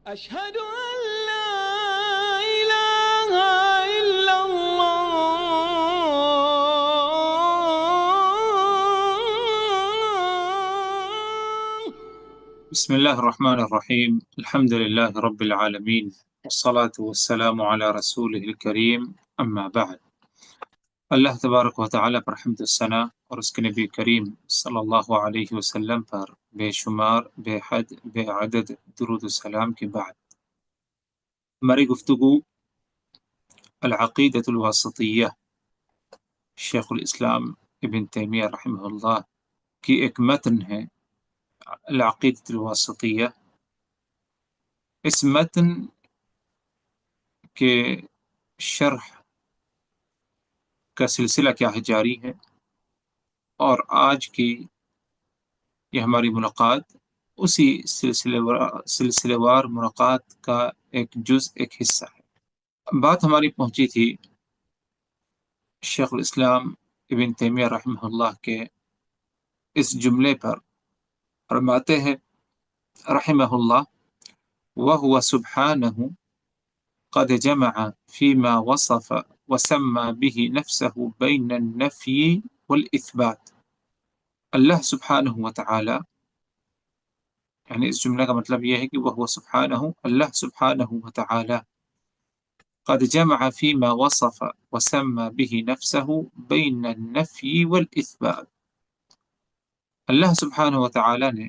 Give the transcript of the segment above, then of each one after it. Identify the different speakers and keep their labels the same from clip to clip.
Speaker 1: أشهد أن لا إله إلا الله.
Speaker 2: بسم الله الرحمن الرحيم. الحمد لله رب العالمين، والصلاة والسلام على رسوله الكريم، أما بعد. اللہ تبارک و تعالیٰ پر حمد و ثنا اور اس کے نبی کریم صلی اللہ علیہ وسلم پر بے شمار، بے حد، بے عدد درود و سلام کے بعد ہماری گفتگو العقیدۃ الواسطیہ، شیخ الاسلام ابن تیمیہ رحمہ اللہ کی ایک متن ہے، العقیدۃ الواسطیہ۔ اس متن کے شرح کا سلسلہ کیا ہے جاری ہے، اور آج کی یہ ہماری ملاقات اسی سلسلے وار ملاقات کا ایک جز، ایک حصہ ہے۔ بات ہماری پہنچی تھی شیخ الاسلام ابن تیمیہ رحمہ اللہ کے اس جملے پر، فرماتے ہیں رحمہ اللہ: وَهُوَ سُبْحَانَهُ قد جمع فيما وصف وسمى به نفسه بين النفي والإثبات۔ اللہ سبحانہ و تعالی، یعنی اس جملے کا مطلب یہ ہے کہ وہ سبحانہ، اللہ سبحانہ و تعالی، قد جمع فيما وصف وسمى به نفسه بين النفي والإثبات۔ اللہ سبحانہ و تعالی نے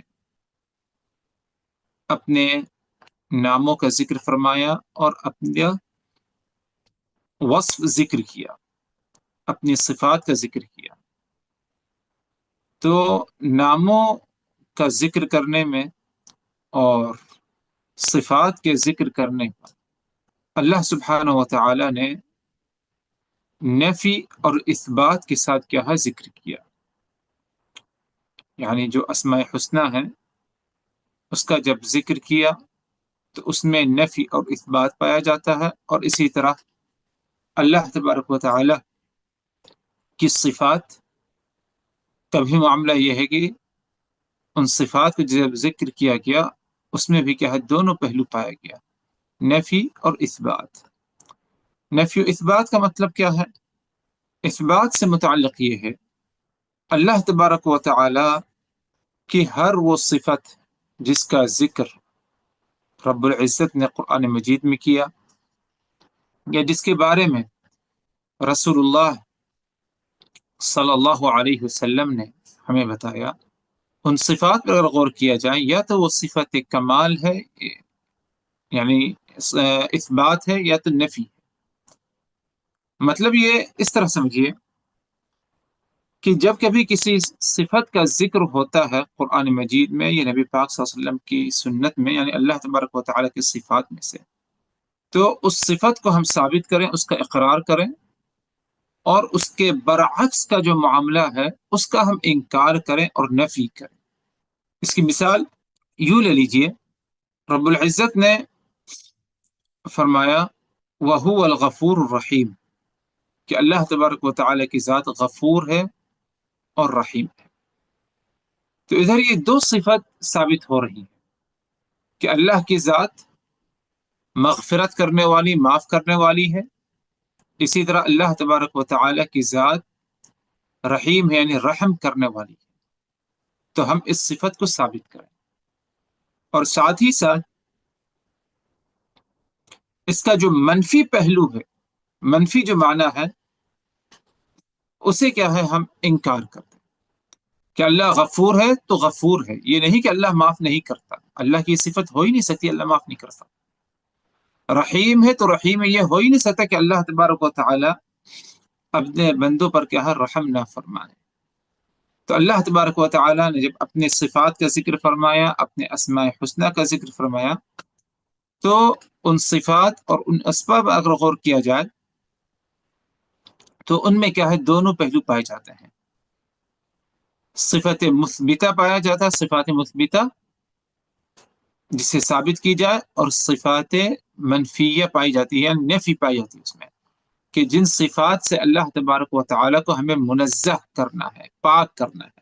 Speaker 2: اپنے ناموں کا ذکر فرمایا اور اپنے وصف ذکر کیا، اپنی صفات کا ذکر کیا۔ تو ناموں کا ذکر کرنے میں اور صفات کے ذکر کرنے پر اللہ سبحانہ و تعالی نے نفی اور اثبات کے ساتھ کیا ہے، ذکر کیا۔ یعنی جو اسماء حسنی ہے اس کا جب ذکر کیا تو اس میں نفی اور اثبات پایا جاتا ہے، اور اسی طرح اللہ تبارک و تعالی کی صفات کا بھی معاملہ یہ ہے کہ ان صفات کو جب ذکر کیا گیا اس میں بھی کیا ہے، دونوں پہلو پایا گیا، نفی اور اثبات۔ نفی و اثبات کا مطلب کیا ہے؟ اثبات سے متعلق یہ ہے اللہ تبارک و تعالی کی ہر وہ صفت جس کا ذکر رب العزت نے قرآن مجید میں کیا، یا جس کے بارے میں رسول اللہ صلی اللہ علیہ وسلم نے ہمیں بتایا، ان صفات پر اگر غور کیا جائے، یا تو وہ صفت کمال ہے، یعنی اثبات ہے، یا تو نفی۔ مطلب یہ اس طرح سمجھیے کہ جب کبھی کسی صفت کا ذکر ہوتا ہے قرآن مجید میں یا نبی پاک صلی اللہ علیہ وسلم کی سنت میں، یعنی اللہ تبارک و تعالیٰ کی صفات میں سے، تو اس صفت کو ہم ثابت کریں، اس کا اقرار کریں، اور اس کے برعکس کا جو معاملہ ہے اس کا ہم انکار کریں اور نفی کریں۔ اس کی مثال یوں لے لیجئے، رب العزت نے فرمایا وَهُوَ الْغَفُورُ الرَّحِيمُ، کہ اللہ تبارک و تعالیٰ کی ذات غفور ہے اور رحیم ہے۔ تو ادھر یہ دو صفت ثابت ہو رہی ہیں کہ اللہ کی ذات مغفرت کرنے والی، معاف کرنے والی ہے، اسی طرح اللہ تبارک و تعالیٰ کی ذات رحیم ہے، یعنی رحم کرنے والی ہے۔ تو ہم اس صفت کو ثابت کریں، اور ساتھ ہی ساتھ اس کا جو منفی پہلو ہے، منفی جو معنی ہے، اسے کیا ہے، ہم انکار کرتے ہیں کہ اللہ غفور ہے تو غفور ہے، یہ نہیں کہ اللہ معاف نہیں کرتا، اللہ کی صفت ہو ہی نہیں سکتی اللہ معاف نہیں کرتا۔ رحیم ہے تو رحیم ہے، یہ ہو ہی نہیں سکتا کہ اللہ تبارک و تعالی اپنے بندوں پر کیا ہے، رحم نہ فرمائے۔ تو اللہ تبارک و تعالی نے جب اپنے صفات کا ذکر فرمایا، اپنے اسماء حسنی کا ذکر فرمایا، تو ان صفات اور ان اسباب اگر غور کیا جائے تو ان میں کیا ہے، دونوں پہلو پائے جاتے ہیں۔ صفت مثبتہ پایا جاتا ہے، صفات مثبتہ جسے ثابت کی جائے، اور صفات منفیہ پائی جاتی ہے، نفی پائی جاتی ہے اس میں، کہ جن صفات سے اللہ تبارک و تعالیٰ کو ہمیں منزہ کرنا ہے، پاک کرنا ہے۔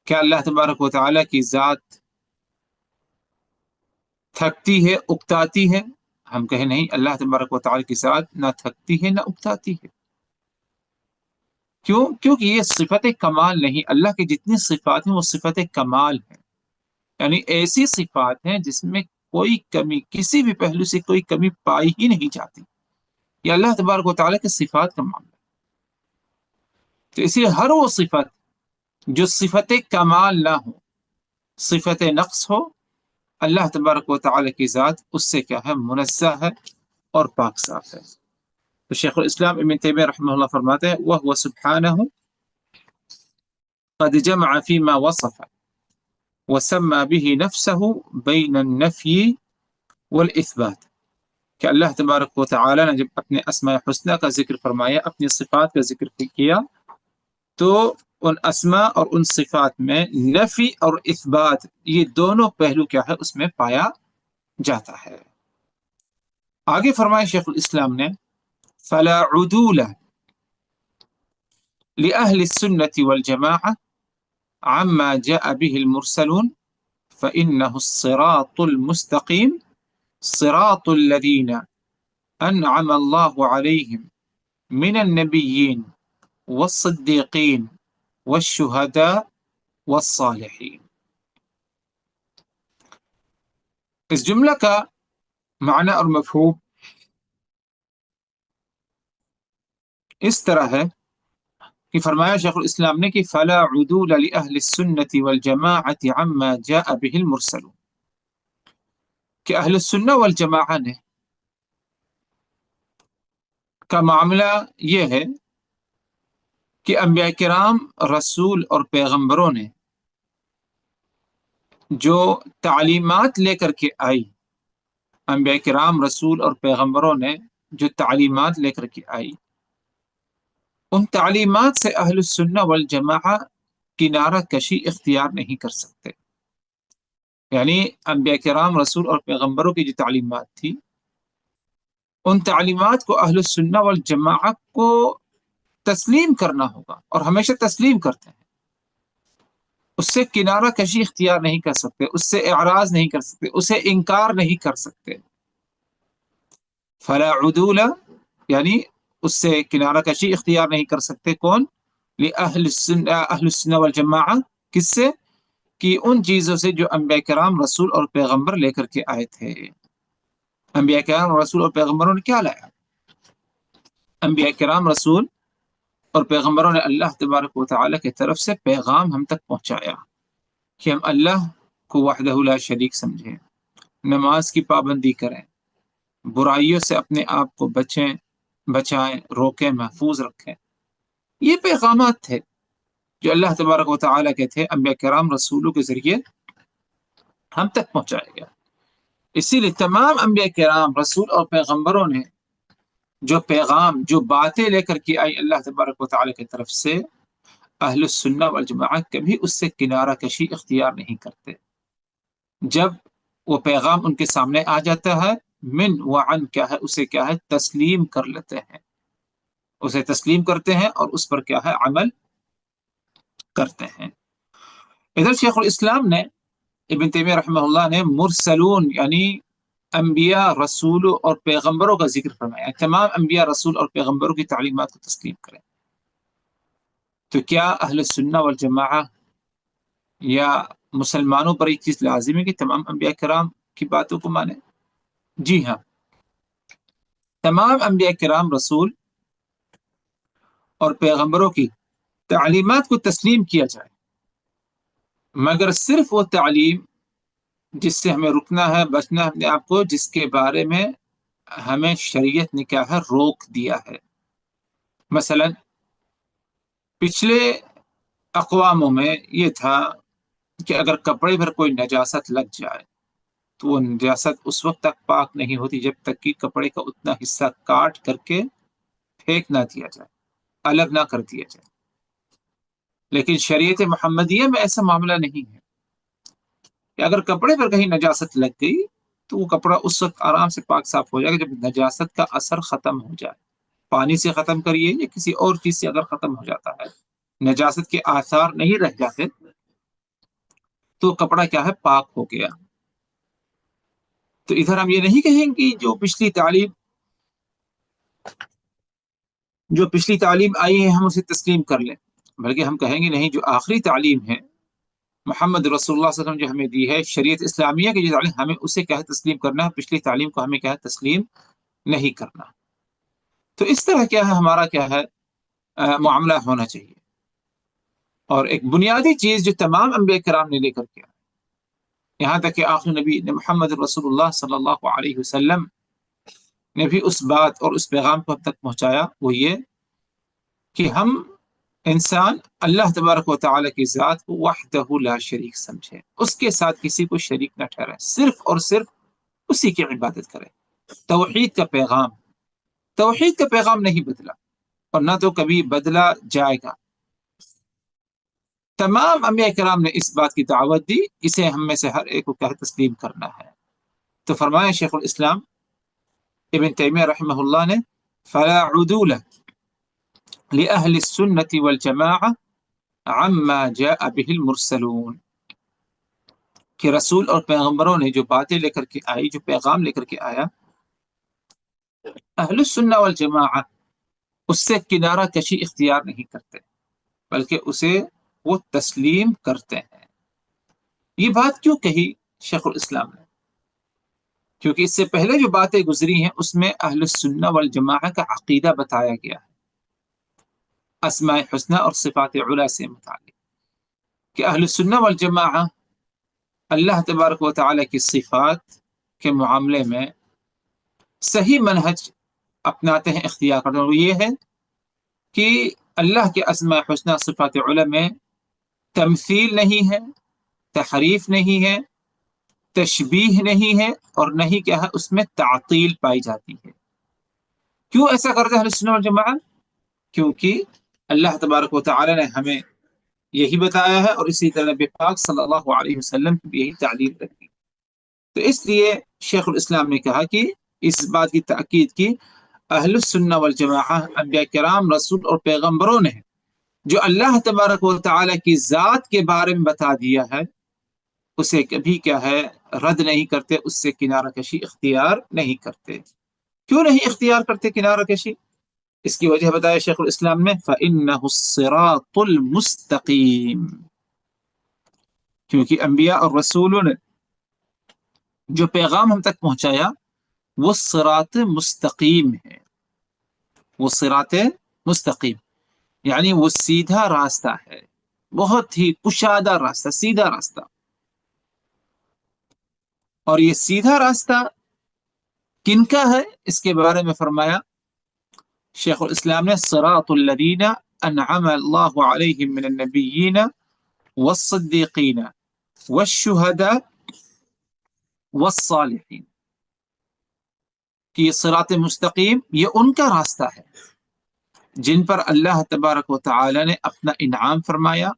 Speaker 2: کیا اللہ تبارک و تعالیٰ کی ذات تھکتی ہے، اکتاتی ہے؟ ہم کہیں نہیں، اللہ تبارک و تعالی کی ذات نہ تھکتی ہے نہ اکتاتی ہے۔ کیوں؟ کیونکہ یہ صفت کمال نہیں، اللہ کی جتنی صفات ہیں وہ صفت کمال ہیں، یعنی ایسی صفات ہیں جس میں کوئی کمی، کسی بھی پہلو سے کوئی کمی پائی ہی نہیں جاتی۔ یہ اللہ تبارک و تعالیٰ کے صفات کا معاملہ ہے۔ تو اسی لیے ہر وہ صفت جو صفت کمال نہ ہو، صفت نقص ہو، اللہ تبارک و تعالیٰ کی ذات اس سے کیا ہے؟ منزہ ہے اور پاک صاف ہے۔ تو شیخ الاسلام ابن تیمیہ رحمہ اللہ فرماتے ہیں وَهُوَ سُبْحَانَهُ قد جمع فيما وصف وسمى به نفسه بين النفي والإثبات، کہ اللہ تبارک و تعالی نے جب اپنے اسماء حسنہ کا ذکر فرمایا، اپنی صفات کا ذکر کیا، تو ان اسماء اور ان صفات میں نفی اور اثبات، یہ دونوں پہلو کیا ہے؟ اس میں پایا جاتا ہے۔ آگے فرمایا شیخ الاسلام نے فلا عدول لأهل السنة والجماعة عما جاء به المرسلون فإنه الصراط المستقيم صراط الذين أنعم الله عليهم من النبيين والصديقين والشهداء والصالحين۔ اس جملہ کا معنی اور مفہوم اس طرح ہے کہ فرمایا شیخ الاسلام نے کہ فلا عدول لأهل السنة والجماعة عما جاء به المرسلون، کہ اہل السنہ والجماعہ نے کا معاملہ یہ ہے کہ انبیاء کرام، رسول اور پیغمبروں نے جو تعلیمات لے کر کے آئی، انبیاء کرام، رسول اور پیغمبروں نے جو تعلیمات لے کر کے آئی، ان تعلیمات سے اہل السنہ والجماعہ کنارہ کشی اختیار نہیں کر سکتے۔ یعنی انبیاء کرام، رسول اور پیغمبروں کی جو تعلیمات تھی، ان تعلیمات کو اہل السنہ والجماعہ کو تسلیم کرنا ہوگا، اور ہمیشہ تسلیم کرتے ہیں۔ اس سے کنارہ کشی اختیار نہیں کر سکتے، اس سے اعراض نہیں کر سکتے، اسے انکار نہیں کر سکتے۔ فلا عدول، یعنی اس سے کنارہ کشی اختیار نہیں کر سکتے کون؟ اہل السنہ والجماعہ، کس سے؟ کہ ان چیزوں سے جو انبیاء کرام، رسول اور پیغمبر لے کر کے آئے تھے۔ انبیاء کرام، رسول اور پیغمبروں نے کیا لایا؟ انبیاء کرام، رسول اور پیغمبروں نے اللہ تبارک و تعالیٰ کی طرف سے پیغام ہم تک پہنچایا کہ ہم اللہ کو وحدہ لا شریک سمجھیں، نماز کی پابندی کریں، برائیوں سے اپنے آپ کو بچائیں، روکیں، محفوظ رکھیں۔ یہ پیغامات تھے جو اللہ تبارک و تعالیٰ کے تھے، انبیاء کرام، رسولوں کے ذریعے ہم تک پہنچایا گیا۔ اسی لیے تمام انبیاء کرام، رسول اور پیغمبروں نے جو پیغام، جو باتیں لے کر کے آئی اللہ تبارک و تعالیٰ کی طرف سے، اہل السنہ والجماعہ کبھی اس سے کنارہ کشی اختیار نہیں کرتے۔ جب وہ پیغام ان کے سامنے آ جاتا ہے، من وعن کیا ہے؟ اسے کیا ہے؟ تسلیم کر لیتے ہیں، اسے تسلیم کرتے ہیں اور اس پر کیا ہے؟ عمل کرتے ہیں۔ ادھر شیخ الاسلام نے، ابن تیمیہ رحمہ اللہ نے، مرسلون یعنی انبیاء، رسول اور پیغمبروں کا ذکر فرمایا۔ تمام انبیاء، رسول اور پیغمبروں کی تعلیمات کو تسلیم کریں۔ تو کیا اہل سنہ والجماعہ یا مسلمانوں پر یہ چیز لازم ہے کہ تمام انبیاء کرام کی باتوں کو مانیں؟ جی ہاں، تمام انبیاء کرام، رسول اور پیغمبروں کی تعلیمات کو تسلیم کیا جائے، مگر صرف وہ تعلیم جس سے ہمیں رکنا ہے، بچنا ہے اپنے آپ کو، جس کے بارے میں ہمیں شریعت نے کیا ہے؟ روک دیا ہے۔ مثلا پچھلے اقواموں میں یہ تھا کہ اگر کپڑے پر کوئی نجاست لگ جائے تو وہ نجاست اس وقت تک پاک نہیں ہوتی جب تک کہ کپڑے کا اتنا حصہ کاٹ کر کے پھینک نہ دیا جائے، الگ نہ کر دیا جائے۔ لیکن شریعت محمدیہ میں ایسا معاملہ نہیں ہے کہ اگر کپڑے پر کہیں نجاست لگ گئی تو وہ کپڑا اس وقت آرام سے پاک صاف ہو جائے گا جب نجاست کا اثر ختم ہو جائے۔ پانی سے ختم کریے یا کسی اور چیز سے اگر ختم ہو جاتا ہے، نجاست کے آثار نہیں رہ جاتے، تو کپڑا کیا ہے؟ پاک ہو گیا۔ تو ادھر ہم یہ نہیں کہیں کہ جو پچھلی تعلیم آئی ہے ہم اسے تسلیم کر لیں، بلکہ ہم کہیں گے نہیں، جو آخری تعلیم ہے محمد رسول اللہ صلی اللہ علیہ وسلم جو ہمیں دی ہے، شریعت اسلامیہ کی جو تعلیم، ہمیں اسے کیا ہے تسلیم کرنا ہے، پچھلی تعلیم کو ہمیں کیا ہے تسلیم نہیں کرنا۔ تو اس طرح کیا ہے ہمارا کیا ہے معاملہ ہونا چاہیے۔ اور ایک بنیادی چیز جو تمام انبیاء کرام نے لے کر کے آئے، یہاں تک کہ آخری نبی محمد رسول اللہ صلی اللہ علیہ وسلم نے بھی اس بات اور اس پیغام کو ہم تک پہنچایا، وہ یہ کہ ہم انسان اللہ تبارک و تعالیٰ کی ذات کو وحدہ لا شریک سمجھے، اس کے ساتھ کسی کو شریک نہ ٹھہرائے، صرف اور صرف اسی کی عبادت کرے۔ توحید کا پیغام نہیں بدلا اور نہ تو کبھی بدلا جائے گا۔ تمام انبیاء کرام نے اس بات کی دعوت دی، اسے ہم میں سے ہر ایک کو کیا تسلیم کرنا ہے۔ تو فرمایا شیخ الاسلام ابن تیمیہ رحمہ اللہ نے، فلا عدول لأہل السنت والجماعہ عما جاء به المرسلون، کہ رسول اور پیغمبروں نے جو باتیں لے کر کے آئی، جو پیغام لے کر کے آیا، اہل السنہ والجماعہ اس سے کنارہ کشی اختیار نہیں کرتے، بلکہ اسے وہ تسلیم کرتے ہیں۔ یہ بات کیوں کہی شیخ الاسلام نے؟ کیونکہ اس سے پہلے جو باتیں گزری ہیں اس میں اہل السنہ والجماعہ کا عقیدہ بتایا گیا ہے، اسماء حسنہ اور صفات علی سے متعلق، کہ اہل السنہ والجماعہ اللہ تبارک و تعالی کی صفات کے معاملے میں صحیح منہج اپناتے ہیں، اختیار کرتے ہیں، وہ یہ ہے کہ اللہ کے اسماء حسنہ صفات علی میں تمثیل نہیں ہے، تحریف نہیں ہے، تشبیہ نہیں ہے، اور نہیں کیا ہے اس میں تعطیل پائی جاتی ہے۔ کیوں ایسا کرتے ہیں اہل السنہ والجماعہ؟ کیونکہ اللہ تبارک و تعالی نے ہمیں یہی بتایا ہے، اور اسی طرح نبی پاک صلی اللہ علیہ وسلم کی بھی یہی تعلیم رکھی۔ تو اس لیے شیخ الاسلام نے کہا کہ اس بات کی تاکید کی، اہل السنہ والجماعہ انبیاء کرام، رسول اور پیغمبروں نے جو اللہ تبارک و تعالی کی ذات کے بارے میں بتا دیا ہے، اسے کبھی کیا ہے رد نہیں کرتے، اس سے کنارہ کشی اختیار نہیں کرتے۔ کیوں نہیں اختیار کرتے کنارہ کشی؟ اس کی وجہ بتایا شیخ الاسلام نے، فَإِنَّهُ الصِّرَاطُ الْمُسْتَقِيمُ، کیونکہ انبیاء اور رسولوں نے جو پیغام ہم تک پہنچایا وہ صراط مستقیم ہے، وہ صراط مستقیم یعنی وہ سیدھا راستہ ہے، بہت ہی کشادہ راستہ، سیدھا راستہ۔ اور یہ سیدھا راستہ کن کا ہے؟ اس کے بارے میں فرمایا شیخ الاسلام نے، صراط الذین انعم اللہ علیہم من النبیین والصدیقین والشہداء والصالحین، کہ یہ صراط مستقیم یہ ان کا راستہ ہے جن پر اللہ تبارک و تعالی نے اپنا انعام فرمایا،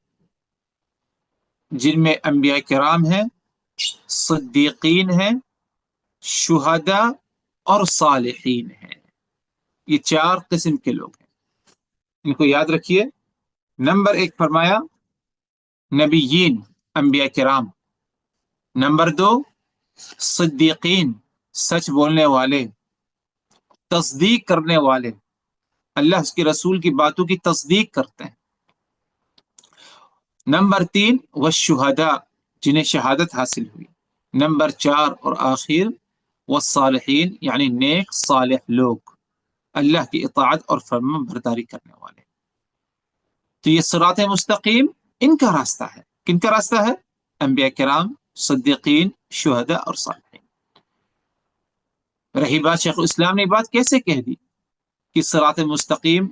Speaker 2: جن میں انبیاء کرام ہیں، صدیقین ہیں، شہداء اور صالحین ہیں۔ یہ چار قسم کے لوگ ہیں، ان کو یاد رکھیے۔ نمبر ایک فرمایا نبیین، انبیاء کرام۔ نمبر دو صدیقین، سچ بولنے والے، تصدیق کرنے والے، اللہ اس کے رسول کی باتوں کی تصدیق کرتے ہیں۔ نمبر تین والشہداء، جنہیں شہادت حاصل ہوئی۔ نمبر چار اور آخر والصالحین، یعنی نیک صالح لوگ، اللہ کی اطاعت اور فرما برداری کرنے والے۔ تو یہ صراط مستقیم ان کا راستہ ہے۔ کن کا راستہ ہے؟ انبیاء کرام، صدیقین، شہداء اور صالحین۔ رہی بات شیخ الاسلام نے بات کیسے کہہ دی کہ صراط مستقیم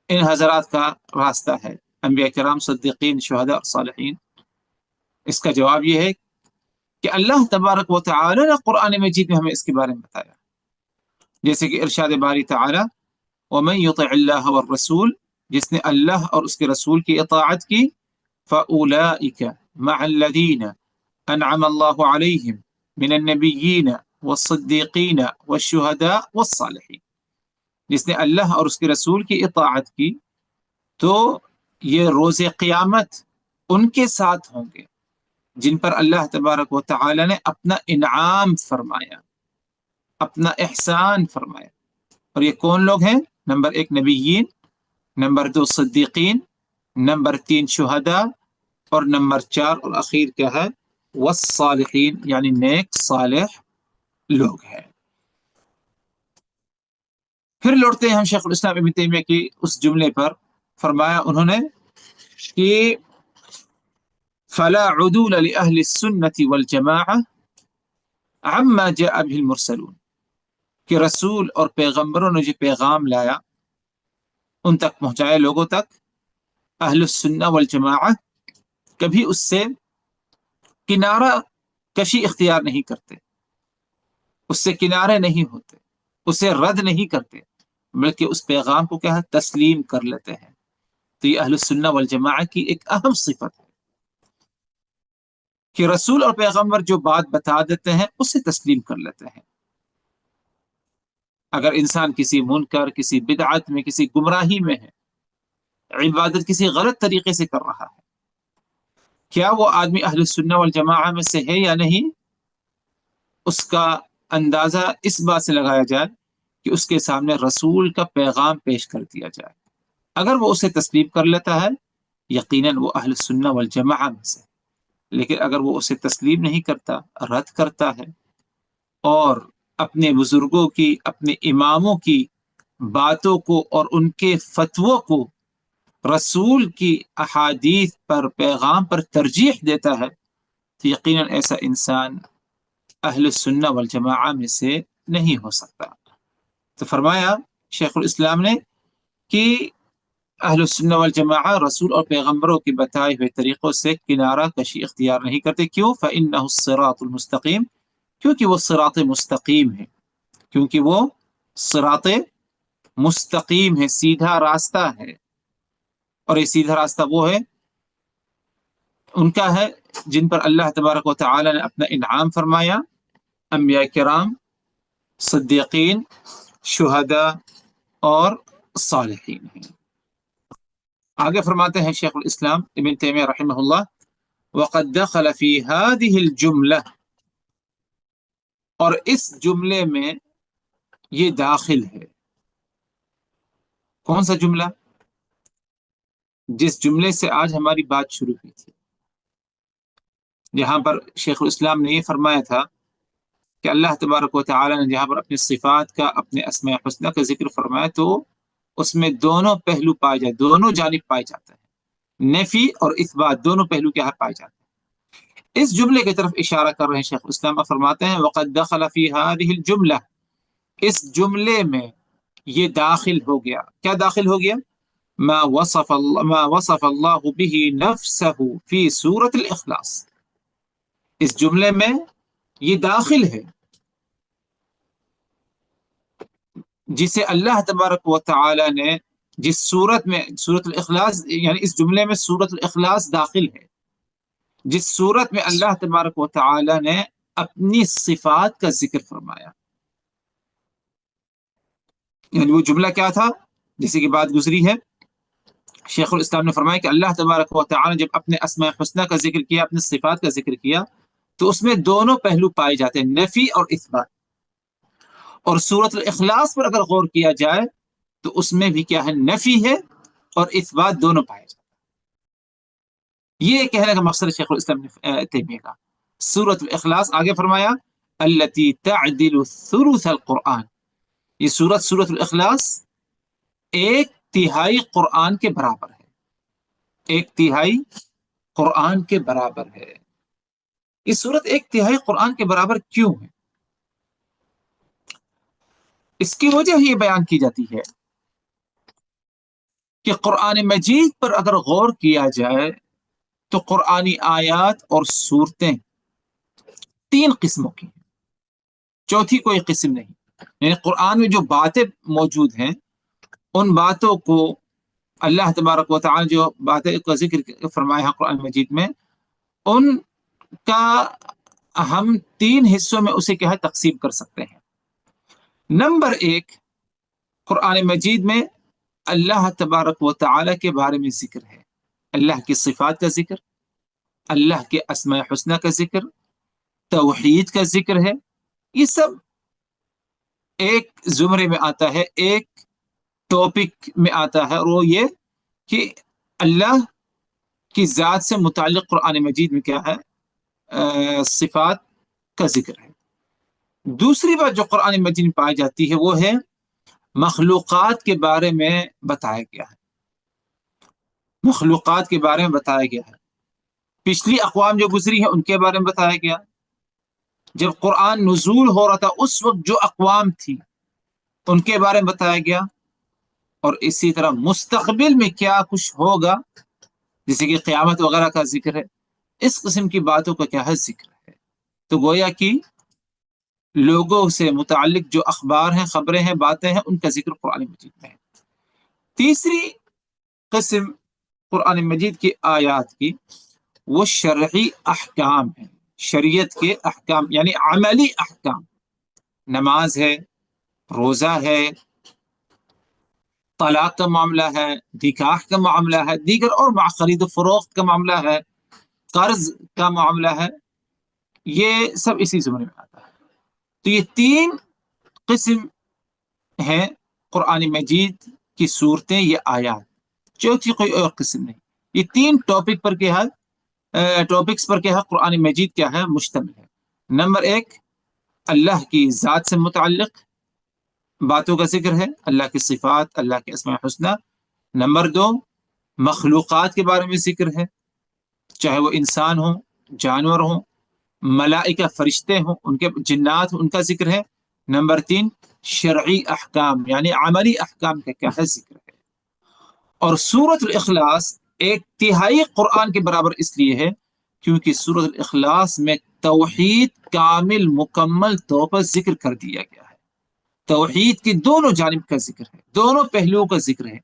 Speaker 2: ان حضرات کا راستہ ہے، انبیاء کرام، صدیقین، شہداء اور صالحین؟ اس کا جواب یہ ہے کہ اللہ تبارک و تعالی نے قرآن مجید میں ہمیں اس کے بارے میں بتایا، جیسے کہ ارشاد باری تعالی، وَمَن يُطِعِ اللَّهَ وَالرَّسُولَ، جس نے اللہ اور اس کے رسول کی اطاعت کی، فَأُولَئِكَ مَعَ الَّذِينَ أَنْعَمَ اللَّهُ عَلَيْهِمْ مِنَ النَّبِيِّينَ وَالصِّدِّيقِينَ وَالشُّهَدَاءِ وَالصَّالِحِينَ، جس نے اللہ اور اس کے رسول کی اطاعت کی تو یہ روز قیامت ان کے ساتھ ہوں گے جن پر اللہ تبارک و تعالی نے اپنا انعام فرمایا، اپنا احسان فرمایا. اور یہ کون لوگ ہیں؟ نمبر 1 نبیین، نمبر 2 صدیقین، نمبر 3 شہداء، اور نمبر 4 اور اخیر کیا ہے؟ والصالحین، یعنی نیک صالح لوگ ہیں. پھر لوٹتے ہیں ہم شیخ الاسلام ابن تیمیہ کی اس جملے پر. فرمایا انہوں نے کہ فلا عدول لأهل السنة والجماعة عما جاء به المرسلون، کہ رسول اور پیغمبروں نے جو پیغام لایا ان تک پہنچائے لوگوں تک، اہل السنہ والجماعہ کبھی اس سے کنارہ کشی اختیار نہیں کرتے، اس سے کنارے نہیں ہوتے، اسے رد نہیں کرتے، بلکہ اس پیغام کو کیا ہے؟ تسلیم کر لیتے ہیں. تو یہ اہل السنہ والجماعہ کی ایک اہم صفت ہے کہ رسول اور پیغمبر جو بات بتا دیتے ہیں اسے تسلیم کر لیتے ہیں. اگر انسان کسی منکر، کسی بدعت میں، کسی گمراہی میں ہے، عبادت کسی غلط طریقے سے کر رہا ہے، کیا وہ آدمی اہل السنہ والجماعہ میں سے ہے یا نہیں؟ اس کا اندازہ اس بات سے لگایا جائے کہ اس کے سامنے رسول کا پیغام پیش کر دیا جائے. اگر وہ اسے تسلیم کر لیتا ہے یقیناً وہ اہل السنہ والجماعہ میں سے. لیکن اگر وہ اسے تسلیم نہیں کرتا، رد کرتا ہے، اور اپنے بزرگوں کی، اپنے اماموں کی باتوں کو اور ان کے فتووں کو رسول کی احادیث پر، پیغام پر ترجیح دیتا ہے، تو یقیناً ایسا انسان اہل السنہ والجماعہ میں سے نہیں ہو سکتا. تو فرمایا شیخ الاسلام نے کہ اہل السنہ والجماعہ رسول اور پیغمبروں کے بتائے ہوئے طریقوں سے کنارہ کشی اختیار نہیں کرتے. کیوں؟ فإنہ الصراط المستقیم، کیونکہ وہ صراط مستقیم ہے، کیونکہ وہ صراط مستقیم ہے، سیدھا راستہ ہے. اور یہ سیدھا راستہ وہ ہے، ان کا ہے جن پر اللہ تبارک و تعالی نے اپنا انعام فرمایا، انبیاء کرام، صدیقین، شہداء اور صالحین ہیں. آگے فرماتے ہیں شیخ الاسلام ابن تیمیہ رحمہ اللہ وقد دخل فی هذه الجملہ، اور اس جملے میں یہ داخل ہے. کون سا جملہ؟ جس جملے سے آج ہماری بات شروع ہوئی تھی، جہاں پر شیخ الاسلام نے یہ فرمایا تھا کہ اللہ تبارک و تعالی نے جہاں پر اپنی صفات کا، اپنے اسماء حسنہ کا ذکر فرمایا تو اس میں دونوں پہلو پائے جاتے، دونوں جانب پائے جاتے ہیں، نفی اور اثبات دونوں پہلو کیا پائے جاتے ہیں. اس جملے کی طرف اشارہ کر رہے ہیں شیخ الاسلام، فرماتے ہیں وقد دخل فی هذه الجملہ، اس جملے میں یہ داخل ہو گیا. کیا داخل ہو گیا؟ ما وصف اللہ به نفسه فی سورۃ الاخلاص. اس جملے میں یہ داخل ہے جسے اللہ تبارک و تعالی نے جس صورت میں، سورۃ الاخلاص، یعنی اس جملے میں سورۃ الاخلاص داخل ہے، جس صورت میں اللہ تبارک و تعالی نے اپنی صفات کا ذکر فرمایا. یعنی وہ جملہ کیا تھا؟ جیسے کہ بات گزری ہے، شیخ الاسلام نے فرمایا کہ اللہ تبارک و تعالی نے جب اپنے اسماء حسنہ کا ذکر کیا، اپنے صفات کا ذکر کیا، تو اس میں دونوں پہلو پائے جاتے ہیں، نفی اور اثبات. اور سورۃ الاخلاص پر اگر غور کیا جائے تو اس میں بھی کیا ہے؟ نفی ہے اور اثبات دونوں پائے جاتے ہیں. یہ کہنے کا مقصد شیخ الاسلام تیمیہ کا. سورۃ الاخلاص آگے فرمایا التی تعدل ثلث القرآن، یہ سورۃ الاخلاص 1/3 قرآن کے برابر ہے، 1/3 قرآن کے برابر ہے. یہ سورت 1/3 قرآن کے برابر کیوں ہے؟ اس کی وجہ یہ بیان کی جاتی ہے کہ قرآن مجید پر اگر غور کیا جائے تو قرآنی آیات اور صورتیں 3 قسموں کی ہیں، چوتھی کوئی قسم نہیں. یعنی قرآن میں جو باتیں موجود ہیں، ان باتوں کو اللہ تبارک و تعالی جو باتیں کا ذکر فرمایا ہے قرآن مجید میں، ان کا ہم 3 حصوں میں اسے کیا ہے؟ تقسیم کر سکتے ہیں. نمبر 1، قرآن مجید میں اللہ تبارک و تعالی کے بارے میں ذکر ہے، اللہ کی صفات کا ذکر، اللہ کے اسماء حسنہ کا ذکر، توحید کا ذکر ہے، یہ سب ایک زمرے میں آتا ہے، ایک ٹاپک میں آتا ہے، اور وہ یہ کہ اللہ کی ذات سے متعلق قرآن مجید میں کیا ہے، صفات کا ذکر ہے۔ دوسری بات جو قرآن مجید میں پائی جاتی ہے وہ ہے مخلوقات کے بارے میں بتایا گیا ہے، مخلوقات کے بارے میں بتایا گیا ہے، پچھلی اقوام جو گزری ہیں ان کے بارے میں بتایا گیا۔ جب قرآن نزول ہو رہا تھا اس وقت جو اقوام تھی ان کے بارے میں بتایا گیا، اور اسی طرح مستقبل میں کیا کچھ ہوگا جیسے کہ قیامت وغیرہ کا ذکر ہے، اس قسم کی باتوں کا کیا ہے، ذکر ہے۔ تو گویا کہ لوگوں سے متعلق جو اخبار ہیں، خبریں ہیں، باتیں ہیں، ان کا ذکر قرآن مجید میں ہے۔ تیسری قسم قرآن مجید کی آیات کی وہ شرعی احکام ہیں، شریعت کے احکام یعنی عملی احکام، نماز ہے، روزہ ہے، طلاق کا معاملہ ہے، نکاح کا معاملہ ہے، دیگر اور خرید و فروخت کا معاملہ ہے، قرض کا معاملہ ہے، یہ سب اسی زمرے میں آتا ہے۔ تو یہ تین قسم ہیں قرآن مجید کی صورتیں، یہ آیات، چوتھی کوئی اور قسم نہیں۔ یہ تین ٹاپک پر کیا ہے، ٹاپکس پر کیا ہے، قرآن مجید کیا ہے، مشتمل ہے۔ نمبر ایک، اللہ کی ذات سے متعلق باتوں کا ذکر ہے، اللہ کی صفات، اللہ کے اسماء حسنہ۔ نمبر دو، مخلوقات کے بارے میں ذکر ہے، چاہے وہ انسان ہوں، جانور ہوں، ملائکہ فرشتے ہوں، ان کے جنات ہوں، ان کا ذکر ہے۔ نمبر تین، شرعی احکام یعنی عملی احکام کا کیا ہے، ذکر ہے۔ اور سورۃ الاخلاص ایک تہائی قرآن کے برابر اس لیے ہے کیونکہ سورۃ الاخلاص میں توحید کامل مکمل طور پر ذکر کر دیا گیا ہے، توحید کی دونوں جانب کا ذکر ہے، دونوں پہلوؤں کا ذکر ہے،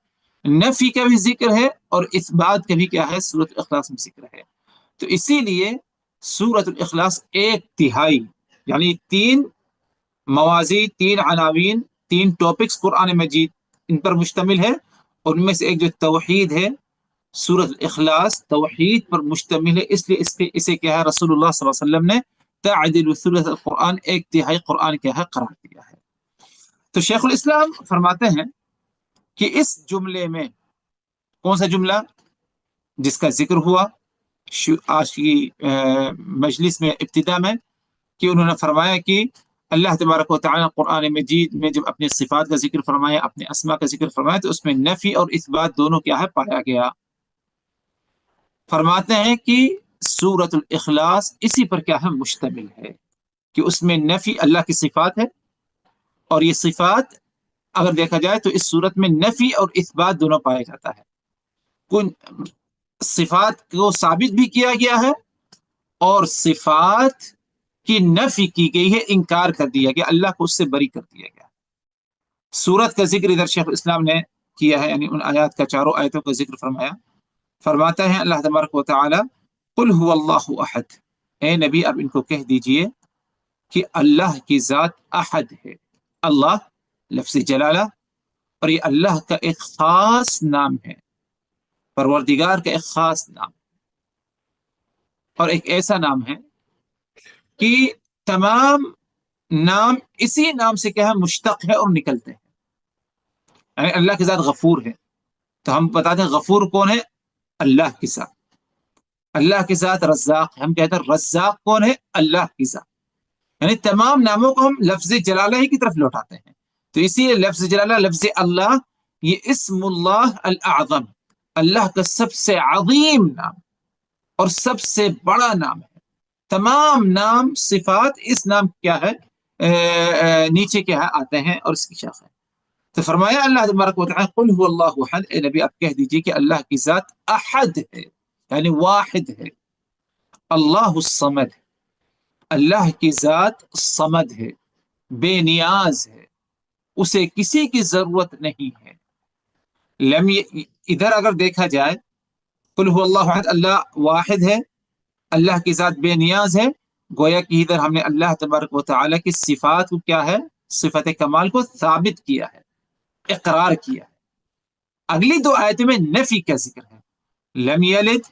Speaker 2: نفی کا بھی ذکر ہے اور اثبات کا بھی کیا ہے، سورۃ الاخلاص میں ذکر ہے۔ تو اسی لیے سورۃ الاخلاص ایک تہائی یعنی تین موازی، تین عناوین، تین ٹاپکس قرآن مجید ان پر مشتمل ہے، ان میں سے ایک جو توحید ہے، سورۃ الاخلاص توحید پر مشتمل ہے، اس لیے اسے کیا ہے، رسول اللہ صلی اللہ علیہ وسلم نے تعدیل ثلث القرآن، ایک تہائی قرآن کیا ہے، قرار دیا ہے۔ تو شیخ الاسلام فرماتے ہیں کہ اس جملے میں کون سا جملہ جس کا ذکر ہوا آج کی مجلس میں ابتدا میں، کہ انہوں نے فرمایا کہ اللہ تبارک و تعالیٰ قرآن مجید میں جب اپنے صفات کا ذکر فرمایا، اپنے اسماء کا ذکر فرمایا، تو اس میں نفی اور اثبات دونوں کیا ہے، پایا گیا۔ فرماتے ہیں کہ سورۃ الاخلاص اسی پر کیا ہے، مشتمل ہے، کہ اس میں نفی اللہ کی صفات ہے، اور یہ صفات اگر دیکھا جائے تو اس صورت میں نفی اور اثبات دونوں پایا جاتا ہے، کن صفات کو ثابت بھی کیا گیا ہے اور صفات کی نفی کی گئی ہے، انکار کر دیا گیا، اللہ کو اس سے بری کر دیا گیا۔ سورت کا ذکر ادھر شیخ الاسلام نے کیا ہے، یعنی ان آیات کا، چاروں آیتوں کا ذکر فرمایا۔ فرماتا ہے اللہ تبارک و تعالی، قل هو اللہ احد، اے نبی اب ان کو کہہ دیجئے کہ اللہ کی ذات احد ہے۔ اللہ لفظ جلالہ، اور یہ اللہ کا ایک خاص نام ہے، پروردگار کا ایک خاص نام، اور ایک ایسا نام ہے کہ تمام نام اسی نام سے کیا ہے، مشتق ہے اور نکلتے ہیں۔ یعنی اللہ کی ذات غفور ہے، تو ہم بتاتے ہیں غفور کون ہے، اللہ کی ذات۔ اللہ کی ذات رزاق ہے، ہم کہتے ہیں رزاق کون ہے، اللہ کی ذات۔ یعنی تمام ناموں کو ہم لفظ جلالہ ہی کی طرف لوٹاتے ہیں، تو اسی لیے لفظ جلالہ، لفظ اللہ، یہ اسم اللہ الاعظم، اللہ کا سب سے عظیم نام اور سب سے بڑا نام ہے۔ تمام نام صفات اس نام کیا ہے، نیچے کیا ہے، آتے ہیں، اور اس کی شاخ ہے۔ تو فرمایا اللہ تبارک و تعالی، قل هو اللہ احد، اے نبی آپ کہہ دیجئے کہ اللہ کی ذات احد ہے، یعنی واحد ہے۔ اللہ الصمد، اللہ کی ذات صمد ہے، بے نیاز ہے، اسے کسی کی ضرورت نہیں ہے۔ ادھر اگر دیکھا جائے، قل هو اللہ احد، اللہ واحد ہے، اللہ کی ذات بے نیاز ہے، گویا کہ ادھر ہم نے اللہ تبارک و تعالیٰ کی صفات کو کیا ہے، صفت کمال کو ثابت کیا ہے، اقرار کیا ہے۔ اگلی دو آیتوں میں نفی کا ذکر ہے، لم یلد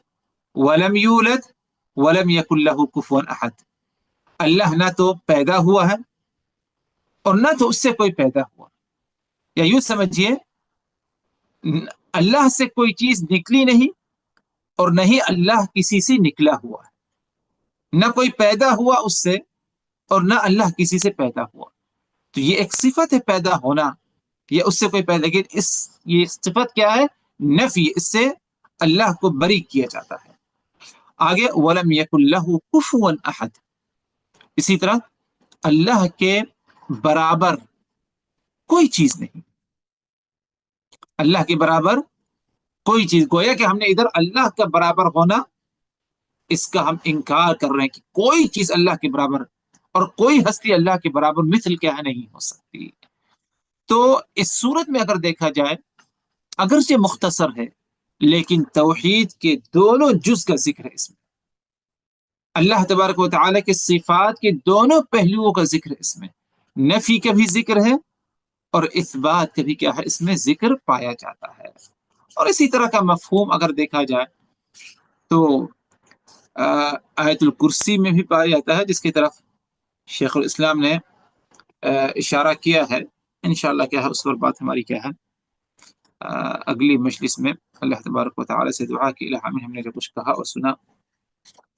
Speaker 2: ولم یولد ولم یکن لہ کفوا احد، اللہ نہ تو پیدا ہوا ہے اور نہ تو اس سے کوئی پیدا ہوا، یا یوں سمجھیے اللہ سے کوئی چیز نکلی نہیں اور نہ ہی اللہ کسی سے نکلا ہوا ہے، نہ کوئی پیدا ہوا اس سے اور نہ اللہ کسی سے پیدا ہوا۔ تو یہ ایک صفت ہے پیدا ہونا، یا اس سے کوئی پیدا، لیکن یہ صفت کیا ہے؟ نفی، اس سے اللہ کو بری کیا جاتا ہے۔ آگے وَلَمْ يَكُنْ لَهُ كُفُوًا أَحَدٌ، اسی طرح اللہ کے برابر کوئی چیز نہیں، اللہ کے برابر کوئی چیز، گویا کہ ہم نے ادھر اللہ کا برابر ہونا اس کا ہم انکار کر رہے ہیں کہ کوئی چیز اللہ کے برابر اور کوئی ہستی اللہ کے برابر مثل کیا ہے نہیں ہو سکتی۔ تو اس صورت میں اگر دیکھا جائے، اگرچہ مختصر ہے لیکن توحید کے دونوں جز کا ذکر ہے اس میں، اللہ تبارک و تعالیٰ کے صفات کے دونوں پہلوؤں کا ذکر ہے اس میں، نفی کا بھی ذکر ہے اور اثبات کا بھی کیا ہے اس میں ذکر پایا جاتا ہے۔ اور اسی طرح کا مفہوم اگر دیکھا جائے تو آیت الکرسی میں بھی پایا جاتا ہے، جس کی طرف شیخ الاسلام نے اشارہ کیا ہے۔ انشاءاللہ کیا ہے اس پر بات ہماری کیا ہے اگلی مجلس میں۔ اللہ تبارک و تعالی سے دعا کی الہام میں ہم نے جو کچھ کہا اور سنا،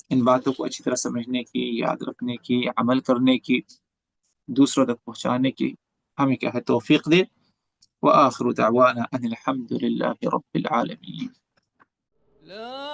Speaker 2: ان باتوں کو اچھی طرح سمجھنے کی، یاد رکھنے کی، عمل کرنے کی، دوسروں تک پہنچانے کی ہمیں کیا ہے توفیق دے۔ وآخر دعوانا ان الحمد للہ رب العالمین۔
Speaker 1: لا